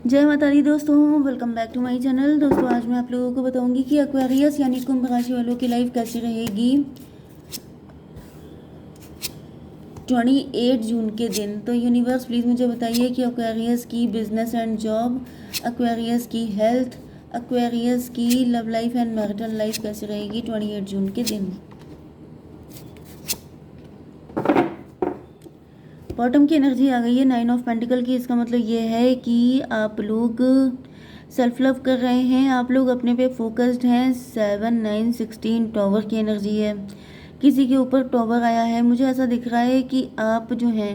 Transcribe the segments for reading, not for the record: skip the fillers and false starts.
जय माता दी दोस्तों, welcome back to my channel. दोस्तों आज मैं आप लोगों को बताऊंगी कि एक्वेरियस यानी कुंभ राशि वालों की लाइफ कैसी रहेगी 28 जून के दिन। तो यूनिवर्स प्लीज़ मुझे बताइए कि एक्वेरियस की बिजनेस एंड जॉब, एक्वेरियस की हेल्थ, एक्वेरियस की love life and marital life कैसी रहेगी 28 जून के दिन। बॉटम की एनर्जी आ गई है 9 ऑफ पेंटिकल की। इसका मतलब ये है कि आप लोग सेल्फ लव कर रहे हैं, आप लोग अपने पे फोकस्ड हैं। 7 9 16 टॉवर की एनर्जी है, किसी के ऊपर टॉवर आया है। मुझे ऐसा दिख रहा है कि आप जो हैं,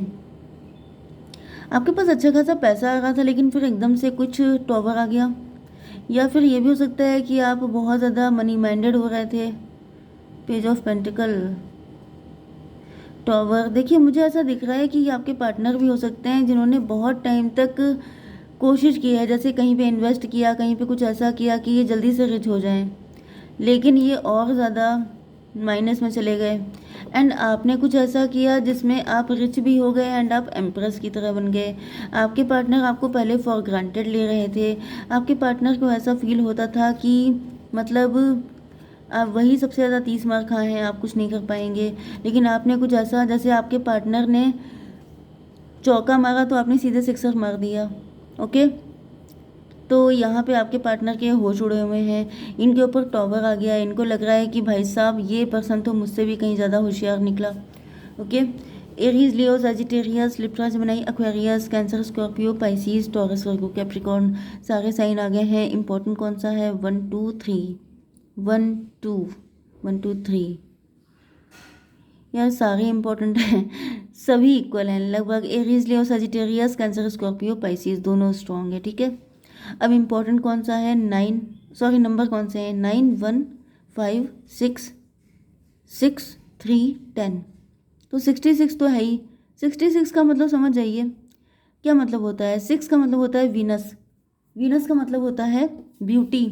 आपके पास अच्छा खासा पैसा आ रहा था लेकिन फिर एकदम से कुछ टॉवर आ गया। या फिर ये भी हो सकता है कि आप बहुत ज़्यादा मनी माइंडेड हो रहे थे। Page of pentacle, tower. देखिए मुझे ऐसा दिख रहा है कि ये आपके पार्टनर भी हो सकते हैं जिन्होंने बहुत टाइम तक कोशिश की है, जैसे कहीं पे इन्वेस्ट किया, कहीं पे कुछ ऐसा किया कि ये जल्दी से रिच हो जाएं, लेकिन ये और ज़्यादा माइनस में चले गए। एंड आपने कुछ ऐसा किया जिसमें आप रिच भी हो गए एंड आप एम्प्रेस की तरह बन गए। आपके पार्टनर आपको पहले फॉर ग्रांटेड ले रहे थे। आपके पार्टनर को ऐसा फील होता था कि मतलब आप वही सबसे ज़्यादा 30 मार खाए हैं, आप कुछ नहीं कर पाएंगे। लेकिन आपने कुछ ऐसा, जैसे आपके पार्टनर ने चौका मारा तो आपने सीधे सिक्सर मार दिया। ओके, तो यहाँ पे आपके पार्टनर के होश उड़े हुए हैं, इनके ऊपर टॉवर आ गया। इनको लग रहा है कि भाई साहब ये पर्सन तो मुझसे भी कहीं ज़्यादा होशियार निकला। Okay, Aries, Leo, Sagittarius, Libra, Gemini, Aquarius, Cancer, Scorpio, Pisces, Taurus, Virgo, Capricorn, सारे साइन आ गए हैं। इंपॉर्टेंट कौन सा है? 1 2 3, 1 2, 1 2 3। यार सारे इंपॉर्टेंट हैं, सभी इक्वल हैं लगभग। Aries, Leo, Sagittarius, cancer, Scorpio, Pisces दोनों स्ट्रॉन्ग है। ठीक है, अब इम्पोर्टेंट कौन सा है? 9, सॉरी नंबर कौन से हैं? 9 1 5 6 6 3 10। तो 66 तो है ही। 66 का मतलब समझ जाइए क्या मतलब होता है। 6 का मतलब होता है वीनस। वीनस का मतलब होता है beauty,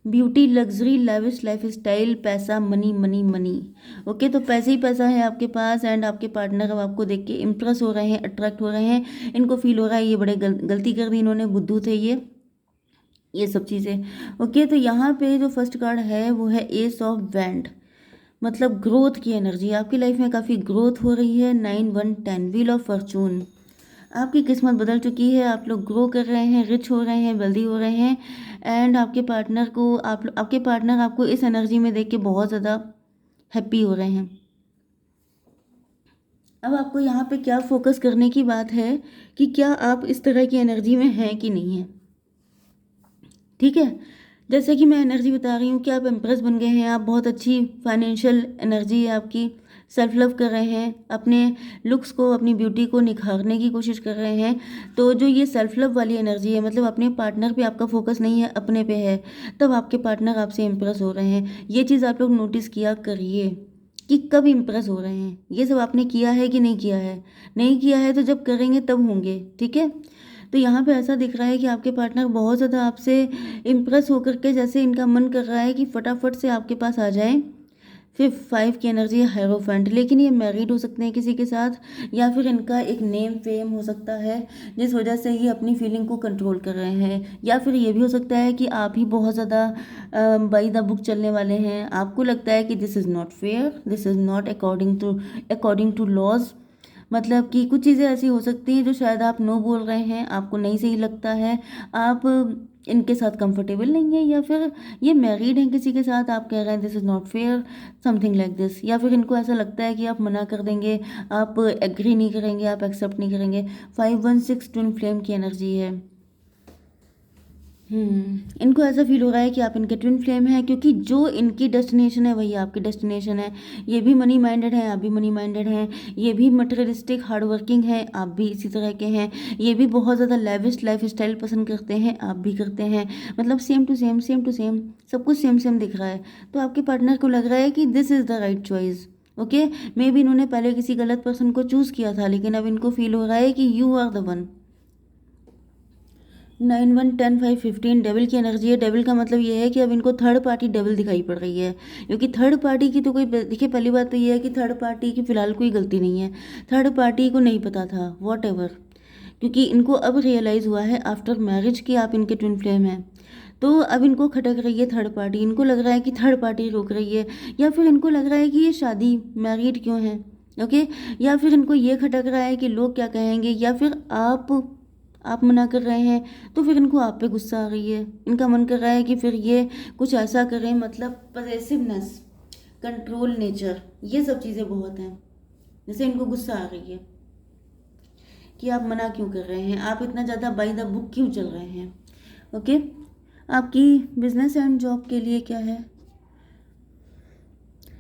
beauty, luxury, lavish life style, पैसा, मनी मनी मनी। ओके, तो पैसे ही पैसा है आपके पास एंड आपके पार्टनर अब आपको देख के इम्प्रेस हो रहे हैं, अट्रैक्ट हो रहे हैं। इनको फील हो रहा है ये बड़े गलती कर दी इन्होंने, बुद्धू थे ये सब चीज़ें। ओके, तो यहाँ पे जो फर्स्ट कार्ड है वो है एस ऑफ वैंड, मतलब ग्रोथ की एनर्जी। आपकी लाइफ में काफ़ी ग्रोथ हो रही है। 9 1 10, व्हील ऑफ फॉर्चून। आपकी किस्मत बदल चुकी है, आप लोग ग्रो कर रहे हैं, रिच हो रहे हैं, वेल्दी हो रहे हैं। एंड आपके पार्टनर को आपके पार्टनर आपको इस एनर्जी में देख के बहुत ज़्यादा हैप्पी हो रहे हैं। अब आपको यहाँ पे क्या फोकस करने की बात है कि क्या आप इस तरह की एनर्जी में हैं कि नहीं है। ठीक है, जैसे कि मैं एनर्जी बता रही हूँ कि आप इम्प्रेस बन गए हैं, आप बहुत अच्छी फाइनेंशियल एनर्जी है आपकी, सेल्फ लव कर रहे हैं, अपने लुक्स को, अपनी ब्यूटी को निखारने की कोशिश कर रहे हैं। तो जो ये सेल्फ लव वाली एनर्जी है, मतलब अपने पार्टनर पे आपका फोकस नहीं है, अपने पे है, तब आपके पार्टनर आपसे इम्प्रेस हो रहे हैं। ये चीज़ आप लोग नोटिस किया करिए कि कब इम्प्रेस हो रहे हैं। ये सब आपने किया है कि नहीं किया है? नहीं किया है तो जब करेंगे तब होंगे। ठीक है, तो यहाँ पे ऐसा दिख रहा है कि आपके पार्टनर बहुत ज़्यादा आपसे इम्प्रेस होकर के, जैसे इनका मन कर रहा है कि फटाफट से आपके पास आ जाए। फिर 5 की एनर्जी है हेरोफेंट, लेकिन ये मैरिड हो सकते हैं किसी के साथ, या फिर इनका एक नेम फेम हो सकता है जिस वजह से ये अपनी फीलिंग को कंट्रोल कर रहे हैं। या फिर ये भी हो सकता है कि आप ही बहुत ज़्यादा बाई द बुक चलने वाले हैं। आपको लगता है कि this is not fair, this is not according to laws. मतलब कि कुछ चीज़ें ऐसी हो सकती हैं जो शायद आप नो बोल रहे हैं, आपको नहीं सही लगता है, आप इनके साथ कंफर्टेबल नहीं है, या फिर ये मैरिड हैं किसी के साथ, आप कह रहे हैं this is not fair, something like this. या फिर इनको ऐसा लगता है कि आप मना कर देंगे, आप एग्री नहीं करेंगे, आप एक्सेप्ट नहीं करेंगे। 516 ट्विन फ्लेम की एनर्जी है। इनको ऐसा फील हो रहा है कि आप इनके ट्विन फ्लेम हैं, क्योंकि जो इनकी डेस्टिनेशन है वही आपकी डेस्टिनेशन है। ये भी मनी माइंडेड हैं, आप भी मनी माइंडेड हैं। ये भी मटेरियलिस्टिक हार्ड वर्किंग है, आप भी इसी तरह के हैं। ये भी बहुत ज़्यादा लेविश लाइफ स्टाइल पसंद करते हैं, आप भी करते हैं। मतलब same to same, same to same, सब कुछ सेम सेम दिख रहा है। तो आपके पार्टनर को लग रहा है कि this is the right choice. Okay, may be इन्होंने पहले किसी गलत पर्सन को चूज़ किया था, लेकिन अब इनको फील हो रहा है कि you are the one. 9 1 10 5 15, devil की एनर्जी है। डेविल का मतलब ये है कि अब इनको थर्ड पार्टी डेविल दिखाई पड़ रही है, क्योंकि थर्ड पार्टी की तो कोई, देखिए पहली बात तो ये है कि थर्ड पार्टी की फिलहाल कोई गलती नहीं है, थर्ड पार्टी को नहीं पता था, वॉट एवर, क्योंकि इनको अब रियलाइज़ हुआ है आफ्टर मैरिज कि आप इनके ट्विन फ्लेम हैं। तो अब इनको खटक रही है थर्ड पार्टी, इनको लग रहा है कि थर्ड पार्टी रोक रही है, या फिर इनको लग रहा है कि ये शादी मैरिड क्यों है, ओके। या फिर इनको ये खटक रहा है कि लोग क्या कहेंगे, या फिर आप मना कर रहे हैं तो फिर इनको आप पे गुस्सा आ रही है। इनका मन कर रहा है कि फिर ये कुछ ऐसा करें, मतलब पजेसिवनेस, कंट्रोल नेचर, ये सब चीज़ें बहुत हैं। जैसे इनको गुस्सा आ रही है कि आप मना क्यों कर रहे हैं, आप इतना ज़्यादा बाय द बुक क्यों चल रहे हैं, ओके। आपकी बिजनेस एंड जॉब के लिए क्या है,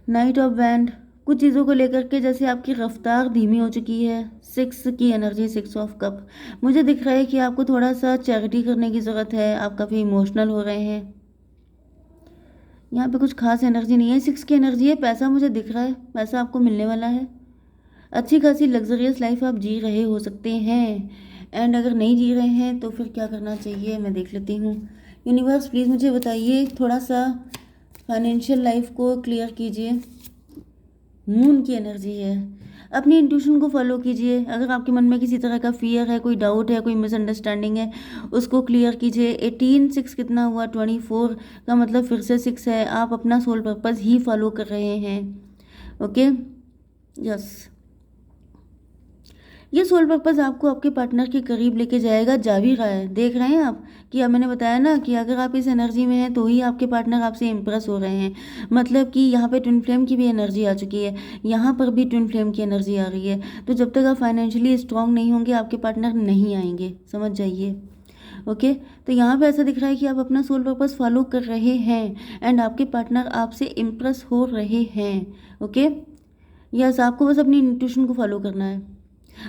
नाइट ऑफ बैंड, कुछ चीज़ों को लेकर के जैसे आपकी रफ्तार धीमी हो चुकी है। 6 की एनर्जी, 6 ऑफ कप, मुझे दिख रहा है कि आपको थोड़ा सा चैरिटी करने की ज़रूरत है, आप काफ़ी इमोशनल हो रहे हैं। यहाँ पे कुछ खास एनर्जी नहीं है। 6 की एनर्जी है, पैसा मुझे दिख रहा है, पैसा आपको मिलने वाला है, अच्छी खासी लग्जरियस लाइफ आप जी रहे हो सकते हैं। एंड अगर नहीं जी रहे हैं तो फिर क्या करना चाहिए, मैं देख लेती हूँ। यूनिवर्स प्लीज़ मुझे बताइए, थोड़ा सा फाइनेंशियल लाइफ को क्लियर कीजिए। मून की एनर्जी है, अपनी इंट्यूशन को फॉलो कीजिए। अगर आपके मन में किसी तरह का फियर है, कोई डाउट है, कोई मिसअंडरस्टैंडिंग है, उसको क्लियर कीजिए। 18, 6 कितना हुआ, 24 का मतलब फिर से 6 है। आप अपना सोल पर्पस ही फॉलो कर रहे हैं, ओके, यस। ये सोल पर्पस आपको आपके पार्टनर के करीब लेके जाएगा, जा भी रहा है। देख रहे हैं आप कि अब मैंने बताया ना कि अगर आप इस एनर्जी में हैं तो ही आपके पार्टनर आपसे इम्प्रेस हो रहे हैं। मतलब कि यहाँ पे ट्विन फ्लेम की भी एनर्जी आ चुकी है, यहाँ पर भी ट्विन फ्लेम की एनर्जी आ रही है। तो जब तक आप फाइनेंशियली स्ट्रांग नहीं होंगे आपके पार्टनर नहीं आएंगे, समझ जाइए, ओके। तो यहाँ पे ऐसा दिख रहा है कि आप अपना सोल पर्पस फॉलो कर रहे हैं एंड आपके पार्टनर आपसे इम्प्रेस हो रहे हैं, ओके। यस, आपको बस अपनी इंट्यूशन को फॉलो करना है,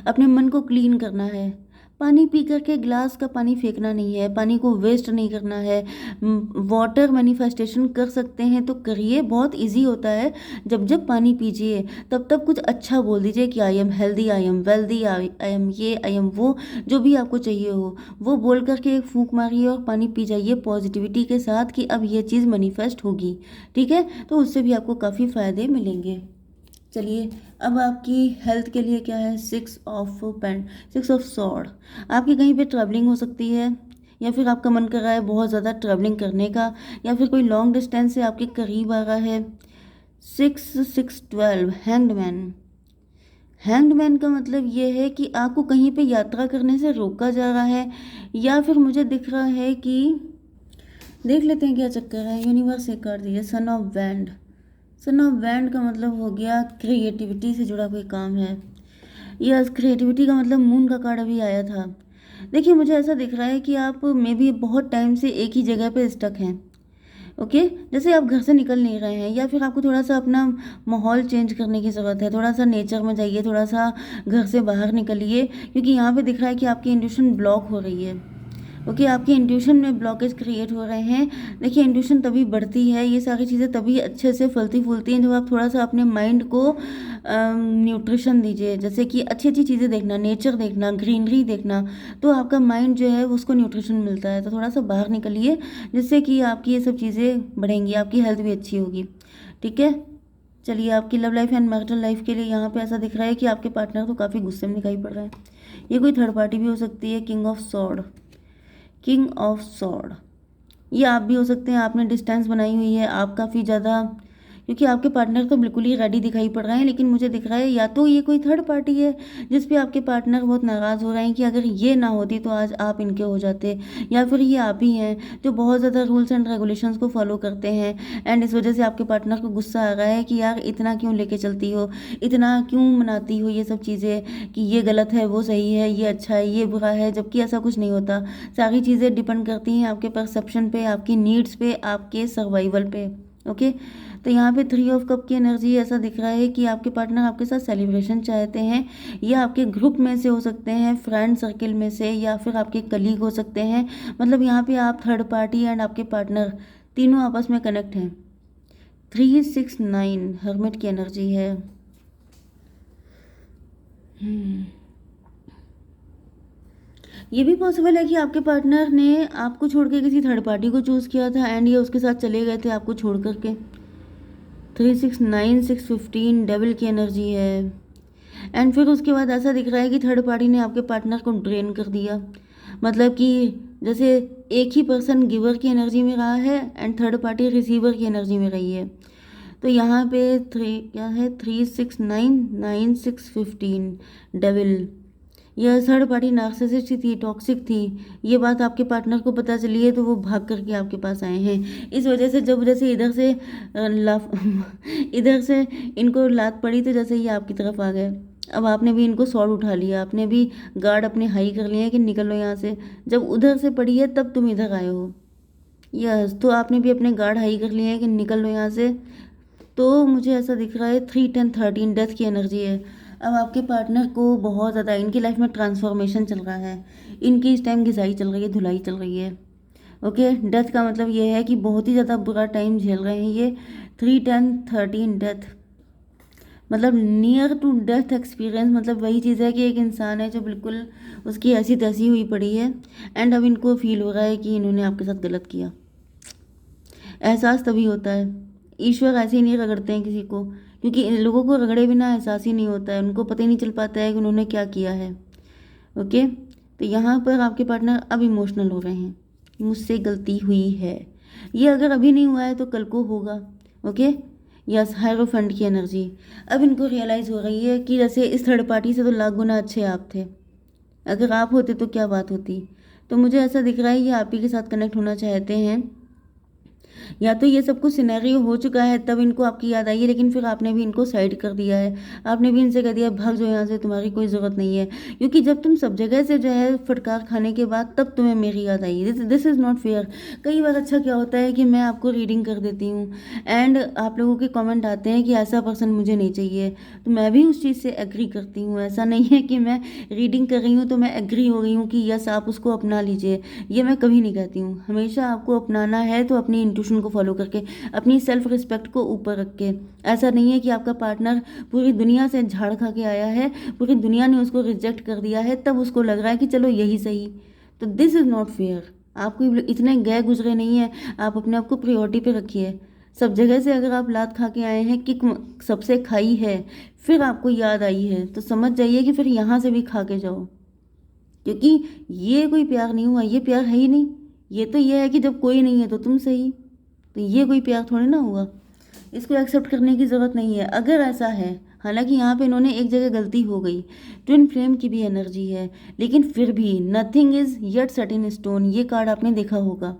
अपने मन को क्लीन करना है। पानी पी करके ग्लास का पानी फेंकना नहीं है, पानी को वेस्ट नहीं करना है। वाटर मैनिफेस्टेशन कर सकते हैं तो करिए, बहुत इजी होता है। जब जब पानी पीजिए तब तब कुछ अच्छा बोल दीजिए कि I am healthy, I am wealthy, I am ये, आई एम वो, जो भी आपको चाहिए हो वो बोल करके एक फूंक मारिए और पानी पी जाइए पॉजिटिविटी के साथ कि अब ये चीज़ मैनिफेस्ट होगी, ठीक है। तो उससे भी आपको काफ़ी फ़ायदे मिलेंगे। चलिए, अब आपकी हेल्थ के लिए क्या है, 6 ऑफ सॉर्ड। आपकी कहीं पे ट्रैवलिंग हो सकती है, या फिर आपका मन कर रहा है बहुत ज़्यादा ट्रैवलिंग करने का, या फिर कोई लॉन्ग डिस्टेंस से आपके करीब आ रहा है। 6, 6, 12, हैंग्ड मैन का मतलब ये है कि आपको कहीं पे यात्रा करने से रोका जा रहा है, या फिर मुझे दिख रहा है कि, देख लेते हैं क्या चक्कर है। यूनिवर्स एक कार्ड दिए, son of wand. Son of wand का मतलब हो गया क्रिएटिविटी से जुड़ा कोई काम है। यस, क्रिएटिविटी का मतलब मून का कार्ड अभी आया था। देखिए, मुझे ऐसा दिख रहा है कि आप मे बी बहुत टाइम से एक ही जगह पे स्टक हैं, ओके। जैसे आप घर से निकल नहीं रहे हैं, या फिर आपको थोड़ा सा अपना माहौल चेंज करने की ज़रूरत है। थोड़ा सा नेचर में जाइए, थोड़ा सा घर से बाहर निकलिए, क्योंकि यहाँ पे दिख रहा है कि आपकी इंट्यूशन ब्लॉक हो रही है, ओके। आपके इंट्यूशन में ब्लॉकेज क्रिएट हो रहे हैं। देखिए, इंट्यूशन तभी बढ़ती है, ये सारी चीज़ें तभी अच्छे से फलती फूलती हैं जब आप थोड़ा सा अपने माइंड को न्यूट्रिशन दीजिए। जैसे कि अच्छी अच्छी चीज़ें देखना, नेचर देखना, ग्रीनरी देखना, तो आपका माइंड जो है उसको न्यूट्रिशन मिलता है। तो थोड़ा सा बाहर निकलिए, जिससे कि आपकी ये सब चीज़ें बढ़ेंगी, आपकी हेल्थ भी अच्छी होगी, ठीक है। चलिए, आपकी love life and marital life के लिए यहाँ पे ऐसा दिख रहा है कि आपके पार्टनर तो काफ़ी गुस्से में दिखाई पड़ रहा है। ये कोई थर्ड पार्टी भी हो सकती है। किंग ऑफ सॉर्ड, ये आप भी हो सकते हैं। आपने डिस्टेंस बनाई हुई है, आप काफ़ी ज़्यादा, क्योंकि आपके पार्टनर तो बिल्कुल ही रेडी दिखाई पड़ रहे हैं, लेकिन मुझे दिख रहा है या तो ये कोई थर्ड पार्टी है जिस पे आपके पार्टनर बहुत नाराज़ हो रहे हैं कि अगर ये ना होती तो आज आप इनके हो जाते, या फिर ये आप ही हैं जो बहुत ज़्यादा रूल्स एंड रेगुलेशंस को फॉलो करते हैं एंड इस वजह से आपके पार्टनर को गुस्सा आ रहा है कि यार इतना क्यों लेके चलती हो, इतना क्यों मनाती हो ये सब चीज़ें कि ये गलत है, वो सही है, ये अच्छा है, ये बुरा है, जबकि ऐसा कुछ नहीं होता। सारी चीज़ें डिपेंड करती हैं आपके परसेप्शन पे, आपकी नीड्स पे, आपके सर्वाइवल पे, ओके। तो यहाँ पे 3 ऑफ कप की एनर्जी ऐसा दिख रहा है कि आपके पार्टनर आपके साथ सेलिब्रेशन चाहते हैं, या आपके ग्रुप में से हो सकते हैं, फ्रेंड सर्कल में से, या फिर आपके कलीग हो सकते हैं। मतलब यहाँ पे आप थर्ड पार्टी एंड आपके पार्टनर तीनों आपस में कनेक्ट हैं। 3, 6, 9 हर्मिट की एनर्जी है। ये भी पॉसिबल है कि आपके पार्टनर ने आपको छोड़ के किसी थर्ड पार्टी को चूज़ किया था एंड ये उसके साथ चले गए थे आपको छोड़ करके। 3, 6, 9, 6, 15 डेविल की एनर्जी है एंड फिर उसके बाद ऐसा दिख रहा है कि थर्ड पार्टी ने आपके पार्टनर को ड्रेन कर दिया, मतलब कि जैसे एक ही पर्सन गिवर की एनर्जी में रहा है एंड थर्ड पार्टी रिसीवर की एनर्जी में रही है। तो यहाँ पे क्या है 3 6 9 9 6 15 डेविल। यह थर्ड पार्टी नार्सिसिस्ट थी, टॉक्सिक थी। ये बात आपके पार्टनर को पता चली है तो वो भाग करके आपके पास आए हैं। इस वजह से जब जैसे इधर से लाफ इधर से इनको लात पड़ी तो जैसे ये आपकी तरफ आ गए। अब आपने भी इनको सॉर्ट उठा लिया, आपने भी गार्ड अपने हाई कर लिए कि निकल लो यहाँ से। जब उधर से पड़ी है तब तुम इधर आए हो। यस, तो आपने भी अपने गार्ड हाई कर लिए हैं कि निकल लो यहाँ से। तो मुझे ऐसा दिख रहा है 3 10 13 डेथ की एनर्जी है। अब आपके पार्टनर को बहुत ज़्यादा इनकी लाइफ में ट्रांसफॉर्मेशन चल रहा है। इनकी इस टाइम घिसाई चल रही है, धुलाई चल रही है। ओके, डेथ का मतलब ये है कि बहुत ही ज़्यादा बुरा टाइम झेल रहे हैं ये। 3 10 13 डेथ मतलब नियर टू डेथ एक्सपीरियंस, मतलब वही चीज़ है कि एक इंसान है जो बिल्कुल उसकी ऐसी तैसी हुई पड़ी है एंड अब इनको फील हो रहा है कि इन्होंने आपके साथ गलत किया। एहसास तभी होता है, ईश्वर ऐसे ही नहीं रगड़ते हैं किसी को, क्योंकि इन लोगों को रगड़े बिना एहसास ही नहीं होता है, उनको पता ही नहीं चल पाता है कि उन्होंने क्या किया है। ओके, तो यहाँ पर आपके पार्टनर अब इमोशनल हो रहे हैं, मुझसे गलती हुई है। ये अगर अभी नहीं हुआ है तो कल को होगा। ओके, यस, हायरोफेंट की एनर्जी। अब इनको रियलाइज़ हो रही है कि जैसे इस थर्ड पार्टी से तो लाख गुना अच्छे आप थे, अगर आप होते तो क्या बात होती। तो मुझे ऐसा दिख रहा है ये आप ही के साथ कनेक्ट होना चाहते हैं, या तो ये सब कुछ सिनेरियो हो चुका है तब इनको आपकी याद आई है, लेकिन फिर आपने भी इनको साइड कर दिया है। आपने भी इनसे कह दिया भाग जो यहाँ से, तुम्हारी कोई ज़रूरत नहीं है। क्योंकि जब तुम सब जगह से जो है फटकार खाने के बाद तब तुम्हें मेरी याद आई। This is not fair. कई बार अच्छा क्या होता है कि मैं आपको रीडिंग कर देती हूँ एंड आप लोगों के कॉमेंट आते हैं कि ऐसा पर्सन मुझे नहीं चाहिए, तो मैं भी उस चीज़ से एग्री करती हूँ। ऐसा नहीं है कि मैं रीडिंग कर रही हूँ तो मैं एग्री हो गई हूँ कि यस आप उसको अपना लीजिए, ये मैं कभी नहीं कहती हूँ। हमेशा आपको अपनाना है तो अपनी इंट्यूशन को फॉलो करके, अपनी सेल्फ रिस्पेक्ट को ऊपर रख के। ऐसा नहीं है कि आपका पार्टनर पूरी दुनिया से झाड़ खा के आया है, पूरी दुनिया ने उसको रिजेक्ट कर दिया है, तब उसको लग रहा है कि चलो यही सही। तो दिस इज़ नॉट फेयर। आपको इतने गए गुजरे नहीं है, आप अपने आप को प्रायोरिटी पे रखिए। सब जगह से अगर आप लात खा के आए हैं, किक सबसे खाई है, फिर आपको याद आई है तो समझ जाइए कि फिर यहाँ से भी खा के जाओ, क्योंकि ये कोई प्यार नहीं हुआ, ये प्यार है ही नहीं। ये तो ये है कि जब कोई नहीं है तो तुम सही, तो ये कोई प्यार थोड़ी ना हुआ। इसको एक्सेप्ट करने की ज़रूरत नहीं है अगर ऐसा है। हालांकि यहाँ पे इन्होंने एक जगह गलती हो गई, ट्विन फ्लेम की भी एनर्जी है, लेकिन फिर भी nothing is yet set in stone, ये कार्ड आपने देखा होगा।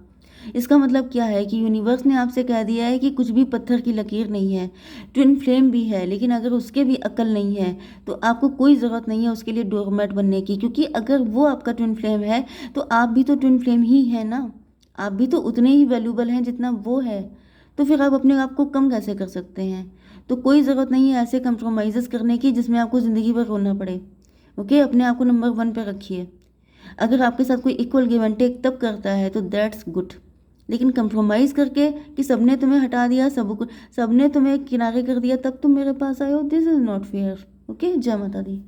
इसका मतलब क्या है कि यूनिवर्स ने आपसे कह दिया है कि कुछ भी पत्थर की लकीर नहीं है। ट्विन फ्लेम भी है, लेकिन अगर उसके भी अकल नहीं है तो आपको कोई ज़रूरत नहीं है उसके लिए डोरमैट बनने की, क्योंकि अगर वो आपका ट्विन फ्लेम है तो आप भी तो ट्विन फ्लेम ही है ना। आप भी तो उतने ही वैल्यूबल हैं जितना वो है, तो फिर आप अपने आप को कम कैसे कर सकते हैं। तो कोई ज़रूरत नहीं है ऐसे कंप्रोमाइज़ करने की जिसमें आपको ज़िंदगी भर रोना पड़े। ओके, अपने आप को नंबर 1 पे रखिए। अगर आपके साथ कोई इक्वल गिव एंड टेक तब करता है तो दैट्स गुड, लेकिन कंप्रोमाइज़ करके कि सबने तुम्हें हटा दिया, सबने तुम्हें किनारे कर दिया तब तुम मेरे पास आए हो, this is not fair. Okay, जय माता दी।